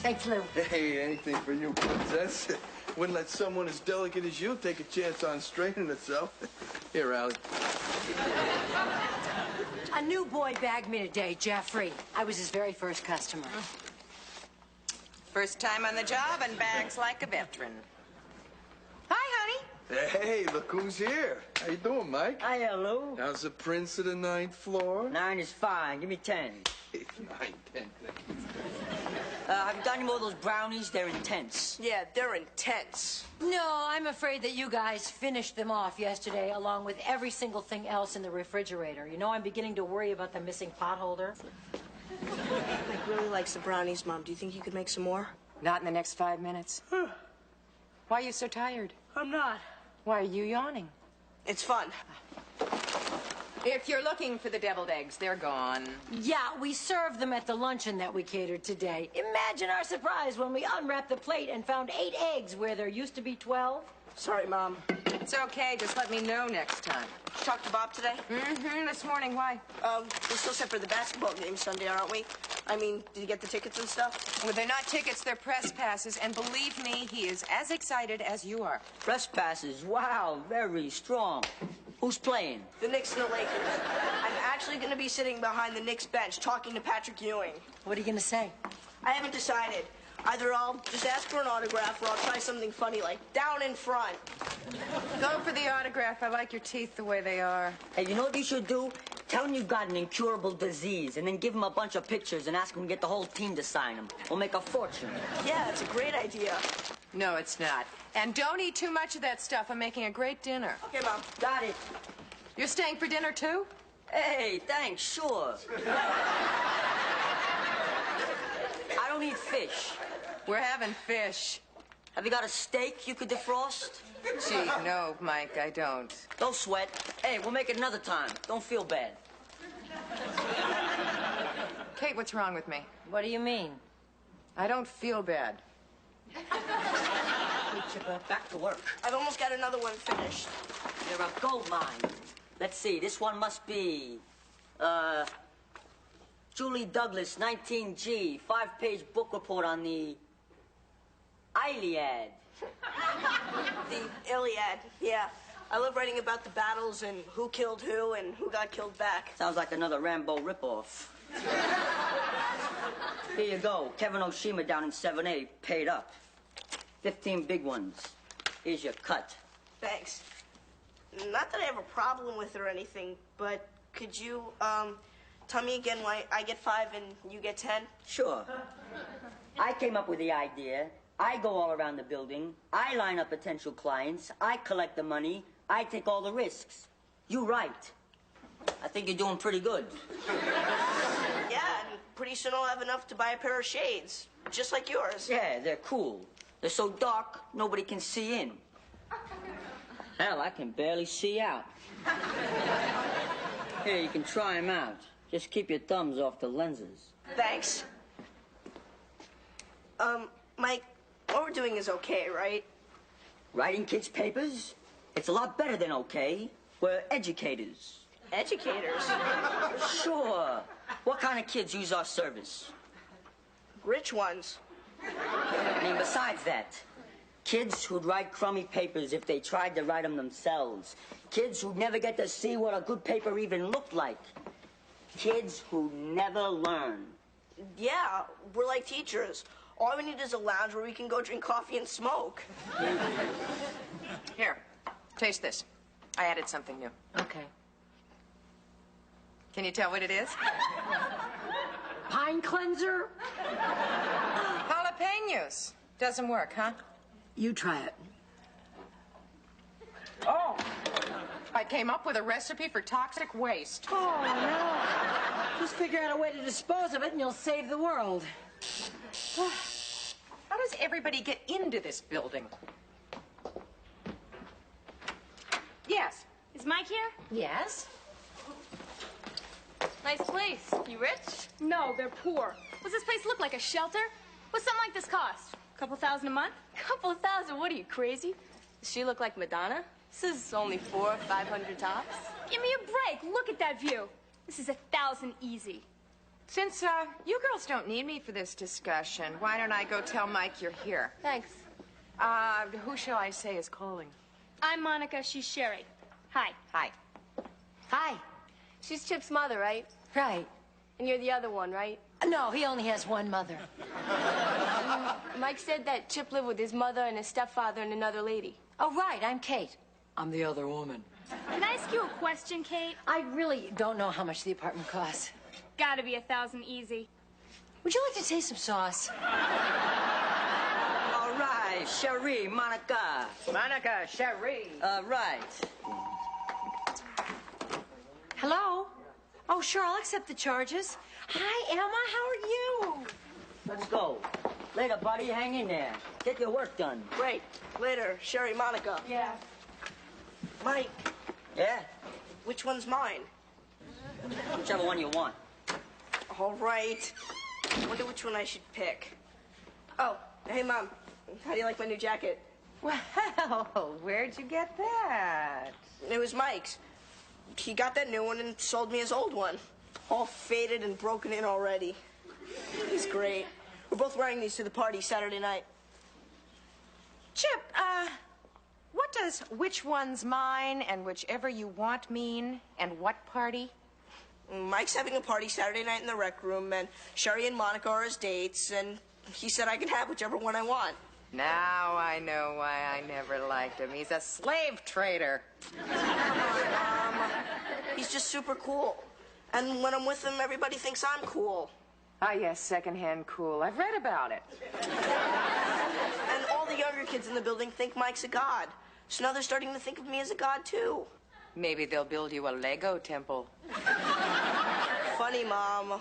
Thanks, Lou. Hey, anything for you, princess. Wouldn't let someone as delicate as you take a chance on straining itself. Here, Allie. A new boy bagged me today, Jeffrey. I was his very first customer. First time on the job and bags like a veteran. Hi, honey. Hey, look who's here. How you doing, Mike? Hiya, Lou. How's the prince of the 9th floor? 9 is fine. Give me 10. 9, 10. Have you got any more of those brownies? They're intense. Yeah, they're intense. No, I'm afraid that you guys finished them off yesterday, along with every single thing else in the refrigerator. You know, I'm beginning to worry about the missing pot holder. Mike really likes the brownies, Mom. Do you think you could make some more? Not in the next 5 minutes. Why are you so tired? I'm not. Why are you yawning? It's fun. If you're looking for the deviled eggs, they're gone. Yeah, we served them at the luncheon that we catered today. Imagine our surprise when we unwrapped the plate and found 8 eggs where there used to be 12. Sorry, Mom. It's okay. Just let me know next time. Talked to Bob today? Mm-hmm. This morning. Why? We're still set for the basketball game Sunday, aren't we? I mean, did you get the tickets and stuff? Well, they're not tickets. They're press passes. And believe me, he is as excited as you are. Press passes. Wow, very strong. Who's playing? The Knicks and the Lakers. I'm actually going to be sitting behind the Knicks bench talking to Patrick Ewing. What are you going to say? I haven't decided. Either I'll just ask for an autograph or I'll try something funny like down in front. Go for the autograph. I like your teeth the way they are. Hey, you know what you should do? Tell him you've got an incurable disease and then give him a bunch of pictures and ask him to get the whole team to sign them. We'll make a fortune. Yeah, it's a great idea. No, it's not. And don't eat too much of that stuff. I'm making a great dinner. Okay, Mom. Got it. You're staying for dinner, too? Hey, thanks, sure. I don't eat fish. We're having fish. Have you got a steak you could defrost? Gee, no, Mike, I don't. Don't sweat. Hey, we'll make it another time. Don't feel bad. Kate, what's wrong with me? What do you mean? I don't feel bad. Hey, Chipper, back to work. I've almost got another one finished. They're a gold mine. Let's see, this one must be, Julie Douglas, 19G, 5-page book report on the Iliad. The Iliad, yeah. I love writing about the battles and who killed who and who got killed back. Sounds like another Rambo ripoff. Here you go. Kevin Oshima down in 7A, paid up. 15 big ones. Here's your cut. Thanks. Not that I have a problem with it or anything, but could you, tell me again why I get 5 and you get 10? Sure. I came up with the idea. I go all around the building. I line up potential clients. I collect the money. I take all the risks. You write. I think you're doing pretty good. Yeah, and pretty soon I'll have enough to buy a pair of shades, just like yours. Yeah, they're cool. They're so dark, nobody can see in. Hell, I can barely see out. Here, you can try them out. Just keep your thumbs off the lenses. Thanks. Mike, what we're doing is okay, right? Writing kids' papers? It's a lot better than okay. We're educators. Educators? Sure. What kind of kids use our service? Rich ones. I mean, besides that, kids who'd write crummy papers if they tried to write them themselves. Kids who'd never get to see what a good paper even looked like. Kids who never learn. Yeah, we're like teachers. All we need is a lounge where we can go drink coffee and smoke. Here, taste this. I added something new. Okay. Can you tell what it is? Pine cleanser? Jalapenos. Doesn't work, huh? You try it. Oh, I came up with a recipe for toxic waste. Oh, no. Just figure out a way to dispose of it and you'll save the world. How does everybody get into this building? Yes. Is Mike here? Yes? Nice place. You rich? No, they're poor. What's this place look like, a shelter? What's something like this cost? A couple thousand a month? Couple thousand? What are you, crazy? Does she look like Madonna? This is only 400 or 500 tops. Give me a break. Look at that view. This is 1,000 easy. Since you girls don't need me for this discussion, why don't I go tell Mike you're here? Thanks. Who shall I say is calling? I'm Monica. She's Sherry. Hi. Hi. Hi. She's Chip's mother, right? Right. And you're the other one, right? No, he only has one mother. Mike said that Chip lived with his mother and his stepfather and another lady. Oh, right, I'm Kate. I'm the other woman. Can I ask you a question, Kate? I really don't know how much the apartment costs. Gotta be 1,000 easy. Would you like to taste some sauce? All right, Sherry, Monica. Monica, Sherry. Right. Hello? Oh, sure, I'll accept the charges. Hi, Emma, how are you? Let's go. Later, buddy. Hang in there. Get your work done. Great. Later, Sherry, Monica. Yeah. Mike, Yeah? which one's mine? Whichever one you want. All right. Wonder which one I should pick. Oh, hey, Mom. How do you like my new jacket? Well, where'd you get that? It was Mike's. He got that new one and sold me his old one. All faded and broken in already. He's great. We're both wearing these to the party Saturday night. Chip, what does which one's mine and whichever you want mean, and what party? Mike's having a party Saturday night in the rec room, and Sherry and Monica are his dates, and he said I can have whichever one I want. Now I know why I never liked him. He's a slave trader. He's just super cool. And when I'm with him, everybody thinks I'm cool. Ah, yes, secondhand cool. I've read about it. And all the younger kids in the building think Mike's a god. So now they're starting to think of me as a god, too. Maybe they'll build you a Lego temple. Funny, Mom.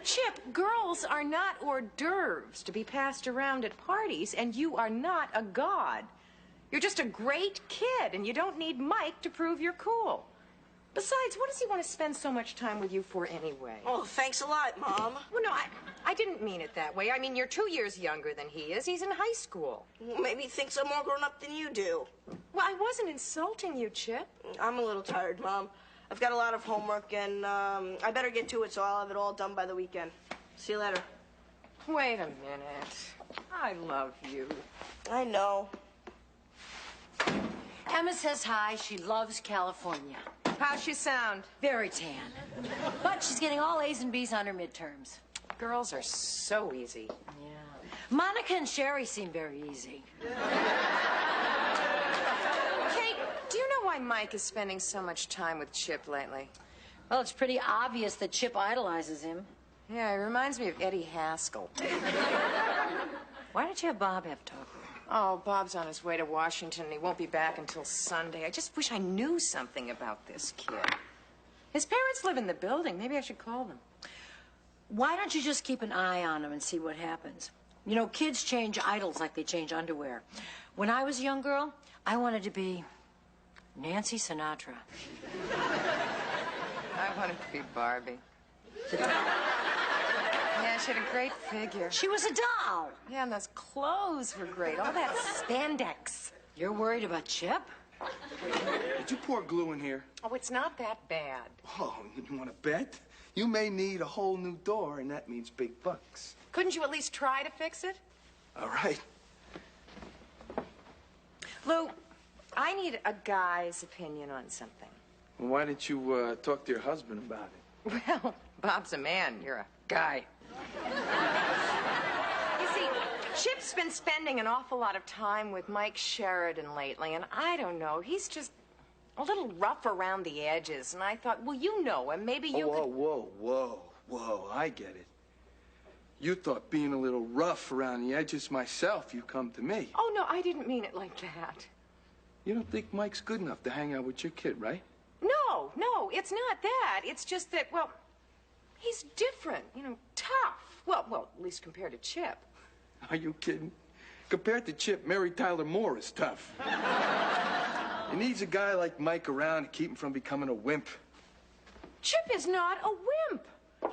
Chip, girls are not hors d'oeuvres to be passed around at parties, and you are not a god. You're just a great kid, and you don't need Mike to prove you're cool. Besides, what does he want to spend so much time with you for anyway? Oh, thanks a lot, Mom. Well, no, I didn't mean it that way. I mean, you're 2 years younger than he is. He's in high school. Maybe he thinks I'm more grown up than you do. Well, I wasn't insulting you, Chip. I'm a little tired, Mom. I've got a lot of homework, and I better get to it so I'll have it all done by the weekend. See you later. Wait a minute. I love you. I know. Emma says hi. She loves California. How's she sound? Very tan. But she's getting all A's and B's on her midterms. Girls are so easy. Yeah. Monica and Sherry seem very easy. Kate, do you know why Mike is spending so much time with Chip lately? Well, it's pretty obvious that Chip idolizes him. Yeah, he reminds me of Eddie Haskell. Why don't you have Bob have talk with him? Oh, Bob's on his way to Washington, and he won't be back until Sunday. I just wish I knew something about this kid. His parents live in the building. Maybe I should call them. Why don't you just keep an eye on him and see what happens? You know, kids change idols like they change underwear. When I was a young girl, I wanted to be Nancy Sinatra. I wanted to be Barbie. Yeah, she had a great figure. She was a doll. Yeah, and those clothes were great. All that spandex. You're worried about Chip? Did you pour glue in here? Oh, it's not that bad. Oh, you want to bet? You may need a whole new door, and that means big bucks. Couldn't you at least try to fix it? All right. Lou, I need a guy's opinion on something. Well, why didn't you talk to your husband about it? Well, Bob's a man. You're a guy. You see, Chip's been spending an awful lot of time with Mike Sheridan lately, and I don't know, he's just a little rough around the edges, and I thought, well, you know him, maybe you could... Whoa, I get it. You thought being a little rough around the edges myself, you come to me. Oh, no, I didn't mean it like that. You don't think Mike's good enough to hang out with your kid, right? No, it's not that. It's just that, well, he's different, you know, tough. Well, at least compared to Chip. Are you kidding? Compared to Chip, Mary Tyler Moore is tough. He needs a guy like Mike around to keep him from becoming a wimp. Chip is not a wimp.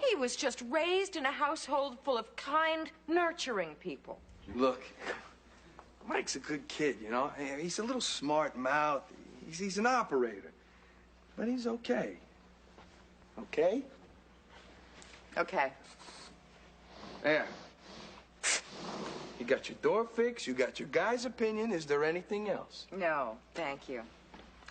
He was just raised in a household full of kind, nurturing people. Look, Mike's a good kid, you know. He's a little smart-mouthed. He's an operator. But he's okay. Okay? Okay. There. You got your door fixed, you got your guy's opinion. Is there anything else? No, thank you.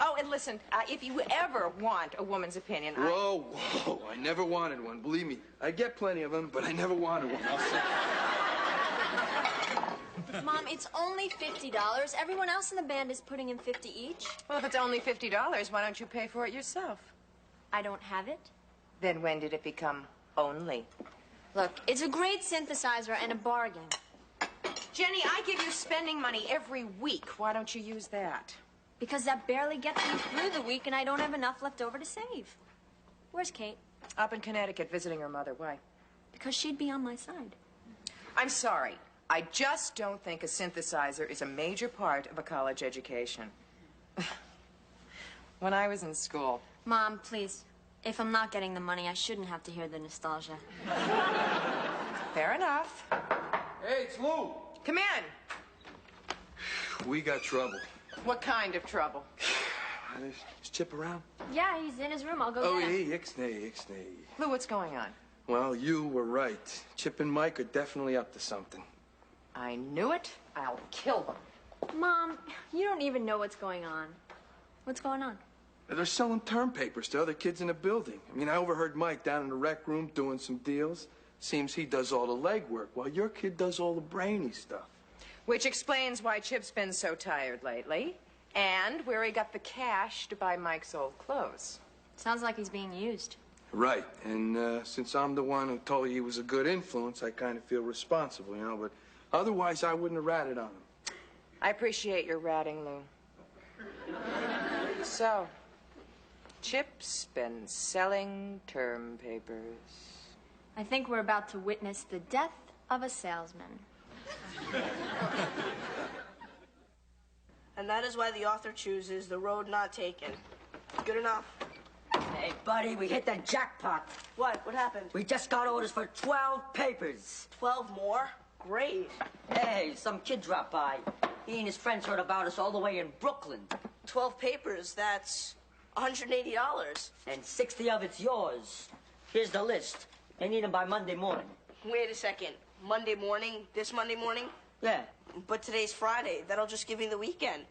Oh, and listen, if you ever want a woman's opinion, Whoa, whoa, I never wanted one. Believe me, I get plenty of them, but I never wanted one. I'll say. Mom, it's only $50. Everyone else in the band is putting in $50 each. Well, if it's only $50, why don't you pay for it yourself? I don't have it. Then when did it become only? Look, it's a great synthesizer and a bargain. Jenny, I give you spending money every week. Why don't you use that? Because that barely gets me through the week and I don't have enough left over to save. Where's Kate? Up in Connecticut visiting her mother. Why? Because she'd be on my side. I'm sorry. I just don't think a synthesizer is a major part of a college education. When I was in school... Mom, please. If I'm not getting the money, I shouldn't have to hear the nostalgia. Fair enough. Hey, it's Lou. Come in. We got trouble. What kind of trouble? Is Chip around? Yeah, he's in his room. I'll go Oh, get him. hey, ixnay. Lou, what's going on? Well, you were right. Chip and Mike are definitely up to something. I knew it. I'll kill them. Mom, you don't even know what's going on. What's going on? They're selling term papers to other kids in the building. I mean, I overheard Mike down in the rec room doing some deals. Seems he does all the legwork while your kid does all the brainy stuff. Which explains why Chip's been so tired lately, and where he got the cash to buy Mike's old clothes. Sounds like he's being used. Right, and since I'm the one who told you he was a good influence, I kind of feel responsible, you know, but otherwise I wouldn't have ratted on him. I appreciate your ratting, Lou. So, Chip's been selling term papers. I think we're about to witness the death of a salesman. And that is why the author chooses the road not taken. Good enough. Hey, buddy, we hit the jackpot. What? What happened? We just got orders for 12 papers. 12 more? Great. Hey, some kid dropped by. He and his friends heard about us all the way in Brooklyn. 12 papers, that's $180. And 60 of it's yours. Here's the list. They need them by Monday morning. Wait a second. Monday morning? This Monday morning? Yeah. But today's Friday. That'll just give me the weekend.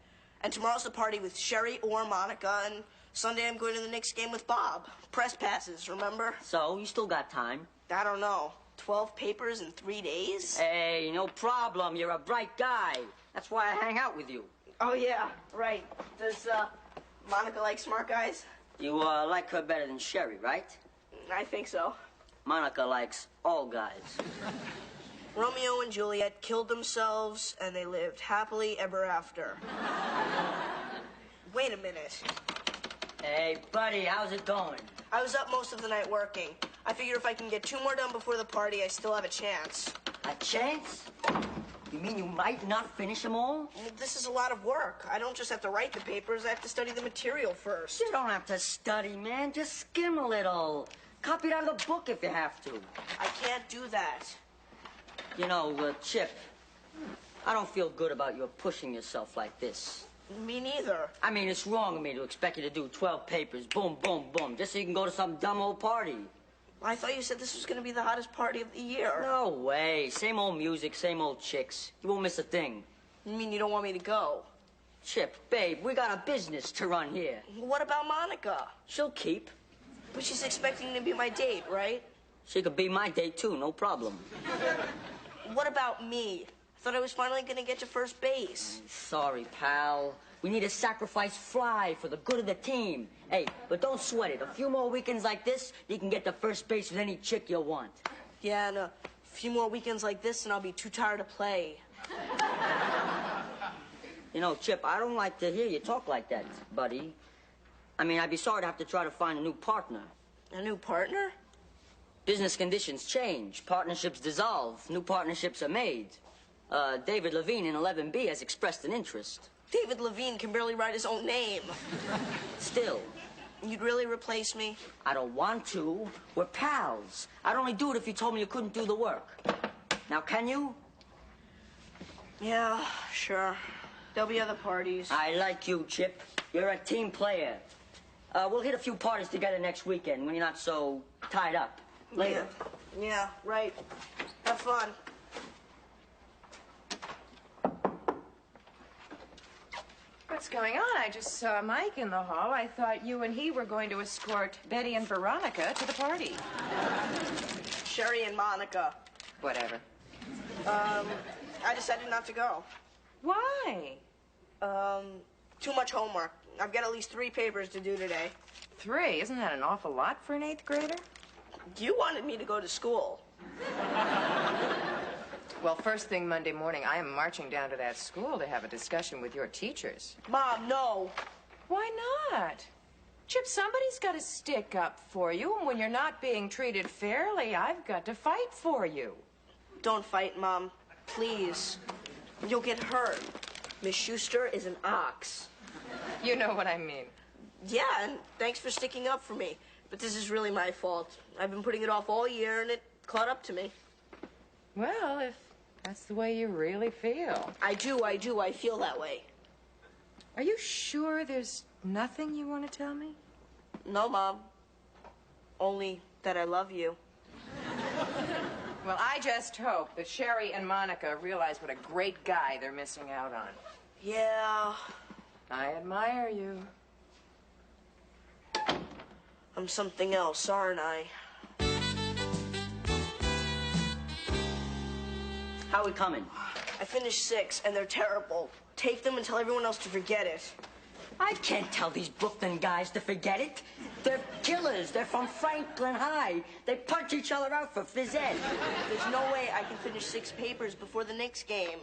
And tomorrow's the party with Sherry or Monica, and Sunday I'm going to the Knicks game with Bob. Press passes, remember? So, you still got time. I don't know. 12 papers in 3 days? Hey, no problem. You're a bright guy. That's why I hang out with you. Oh, yeah, right. Does, Monica like smart guys? You, like her better than Sherry, right? I think so. Monica likes all guys. Romeo and Juliet killed themselves, and they lived happily ever after. Wait a minute. Hey, buddy, how's it going? I was up most of the night working. I figure if I can get 2 more done before the party, I still have a chance. A chance? You mean you might not finish them all? Well, this is a lot of work. I don't just have to write the papers, I have to study the material first. You don't have to study, man. Just skim a little. Copy it out of the book if you have to. I can't do that. You know, Chip, I don't feel good about your pushing yourself like this. Me neither. I mean, it's wrong of me to expect you to do 12 papers, boom, boom, boom, just so you can go to some dumb old party. I thought you said this was going to be the hottest party of the year. No way. Same old music, same old chicks. You won't miss a thing. You mean you don't want me to go? Chip, babe, we got a business to run here. What about Monica? She'll keep. But she's expecting to be my date, right? She could be my date, too, no problem. What about me? I thought I was finally going to get to first base. Sorry, pal. We need to sacrifice Fly for the good of the team. Hey, but don't sweat it. A few more weekends like this, you can get to first base with any chick you want. Yeah, and a few more weekends like this, and I'll be too tired to play. You know, Chip, I don't like to hear you talk like that, buddy. I mean, I'd be sorry to have to try to find a new partner. A new partner? Business conditions change. Partnerships dissolve. New partnerships are made. David Levine in 11B has expressed an interest. David Levine can barely write his own name. Still. You'd really replace me? I don't want to. We're pals. I'd only do it if you told me you couldn't do the work. Now, can you? Yeah, sure. There'll be other parties. I like you, Chip. You're a team player. We'll hit a few parties together next weekend when you're not so tied up. Later. Yeah. Yeah, right. Have fun. What's going on? I just saw Mike in the hall. I thought you and he were going to escort Betty and Veronica to the party. Sherry and Monica. Whatever. I decided not to go. Why? Too much homework. I've got at least 3 papers to do today. 3? Isn't that an awful lot for an 8th grader? You wanted me to go to school. Well, first thing Monday morning, I am marching down to that school to have a discussion with your teachers. Mom, no. Why not? Chip, somebody's got to stick up for you, and when you're not being treated fairly, I've got to fight for you. Don't fight, Mom. Please. You'll get hurt. Miss Schuster is an ox. You know what I mean. Yeah, and thanks for sticking up for me. But this is really my fault. I've been putting it off all year, and it caught up to me. Well, if that's the way you really feel. I do. I feel that way. Are you sure there's nothing you want to tell me? No, Mom. Only that I love you. Well, I just hope that Sherry and Monica realize what a great guy they're missing out on. Yeah. I admire you. I'm something else, aren't I? How we coming? I finished 6, and they're terrible. Take them and tell everyone else to forget it. I can't tell these Brooklyn guys to forget it. They're killers. They're from Franklin High. They punch each other out for phys ed. There's no way I can finish 6 papers before the Knicks game.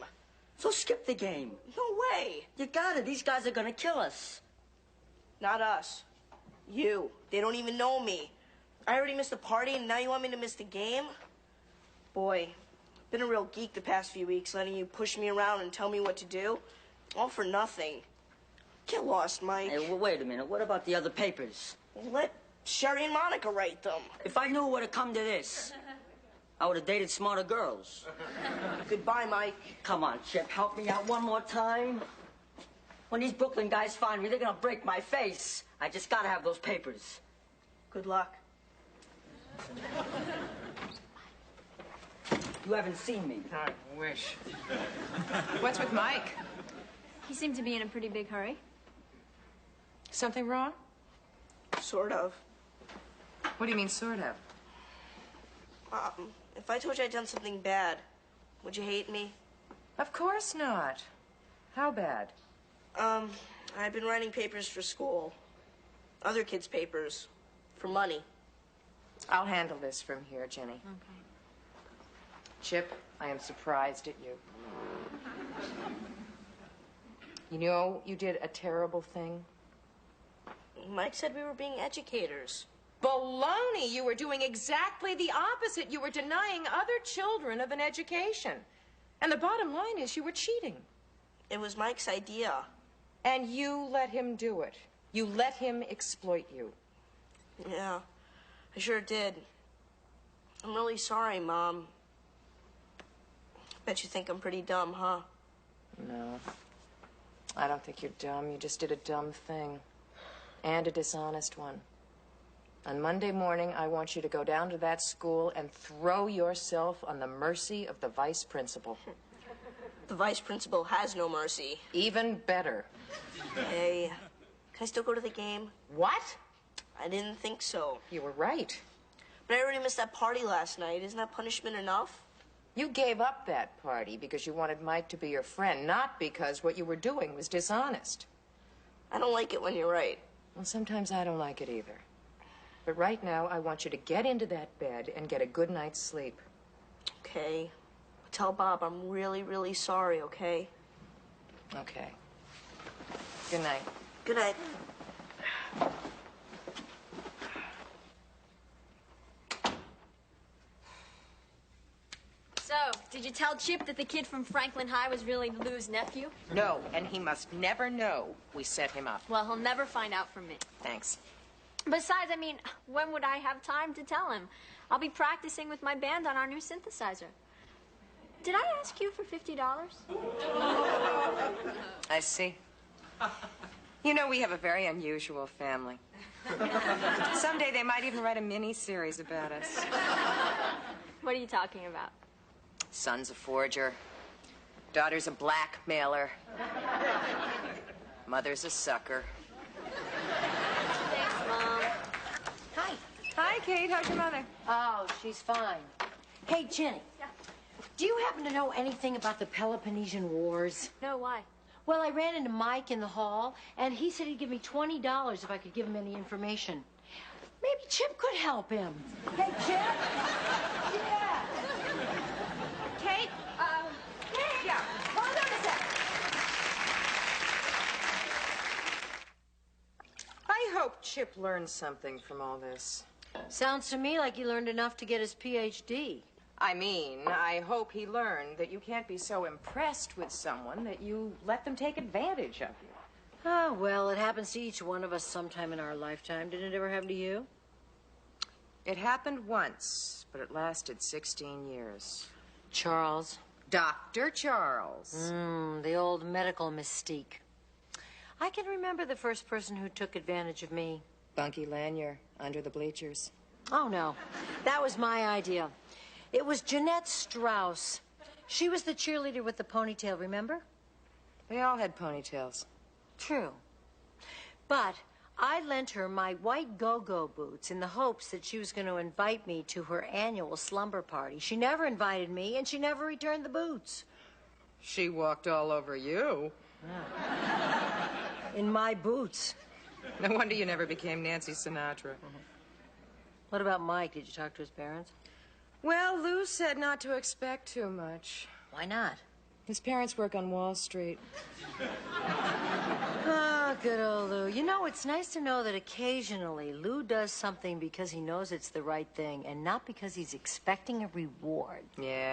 So skip the game. No way. You got it. These guys are gonna kill us. Not us. You. They don't even know me. I already missed the party, and now you want me to miss the game? Boy, been a real geek the past few weeks, letting you push me around and tell me what to do. All for nothing. Get lost, Mike. Hey, wait a minute. What about the other papers? Let Sherry and Monica write them. If I knew it would have come to this, I would have dated smarter girls. Goodbye, Mike. Come on, Chip. Help me out one more time. When these Brooklyn guys find me, they're gonna break my face. I just gotta have those papers. Good luck. You haven't seen me. I wish. What's with Mike? He seemed to be in a pretty big hurry. Something wrong? Sort of. What do you mean, sort of? If I told you I'd done something bad, would you hate me? Of course not. How bad? I've been writing papers for school. Other kids' papers. For money. I'll handle this from here, Jenny. Okay. Chip, I am surprised at you. You know, you did a terrible thing. Mike said we were being educators. Baloney! You were doing exactly the opposite. You were denying other children of an education. And the bottom line is you were cheating. It was Mike's idea. And you let him do it. You let him exploit you. Yeah, I sure did. I'm really sorry, Mom. Bet you think I'm pretty dumb, huh? No. I don't think you're dumb. You just did a dumb thing. And a dishonest one. On Monday morning, I want you to go down to that school and throw yourself on the mercy of the vice principal. The vice principal has no mercy. Even better. Hey, can I still go to the game? What? I didn't think so. You were right. But I already missed that party last night. Isn't that punishment enough? You gave up that party because you wanted Mike to be your friend, not because what you were doing was dishonest. I don't like it when you're right. Well, sometimes I don't like it either. But right now, I want you to get into that bed and get a good night's sleep. Okay. Tell Bob I'm really, really sorry, okay? Okay. Good night. Good night. So, did you tell Chip that the kid from Franklin High was really Lou's nephew? No, and he must never know we set him up. Well, he'll never find out from me. Thanks. Besides, I mean, when would I have time to tell him? I'll be practicing with my band on our new synthesizer. Did I ask you for $50? I see. You know, we have a very unusual family. Someday they might even write a mini-series about us. What are you talking about? Son's a forger. Daughter's a blackmailer. Mother's a sucker. Thanks, Mom. Hi. Hi, Kate. How's your mother? Oh, she's fine. Hey, Jenny. Yeah. Do you happen to know anything about the Peloponnesian Wars? No, why? Well, I ran into Mike in the hall, and he said he'd give me $20 if I could give him any information. Maybe Chip could help him. Hey, Chip? Yeah. Kate? Yeah. Hold on a sec. I hope Chip learned something from all this. Sounds to me like he learned enough to get his PhD. I mean, I hope he learned that you can't be so impressed with someone that you let them take advantage of you. Oh, well, it happens to each one of us sometime in our lifetime. Did it ever happen to you? It happened once, but it lasted 16 years. Charles. Dr. Charles. The old medical mystique. I can remember the first person who took advantage of me. Bunky Lanier, under the bleachers. Oh, no. That was my idea. It was Jeanette Strauss. She was the cheerleader with the ponytail, remember? They all had ponytails. True. But I lent her my white go-go boots in the hopes that she was going to invite me to her annual slumber party. She never invited me, and she never returned the boots. She walked all over you. In my boots. No wonder you never became Nancy Sinatra. What about Mike? Did you talk to his parents? Well, Lou said not to expect too much. Why not? His parents work on Wall Street. Oh, good old Lou. You know, it's nice to know that occasionally Lou does something because he knows it's the right thing and not because he's expecting a reward. Yeah.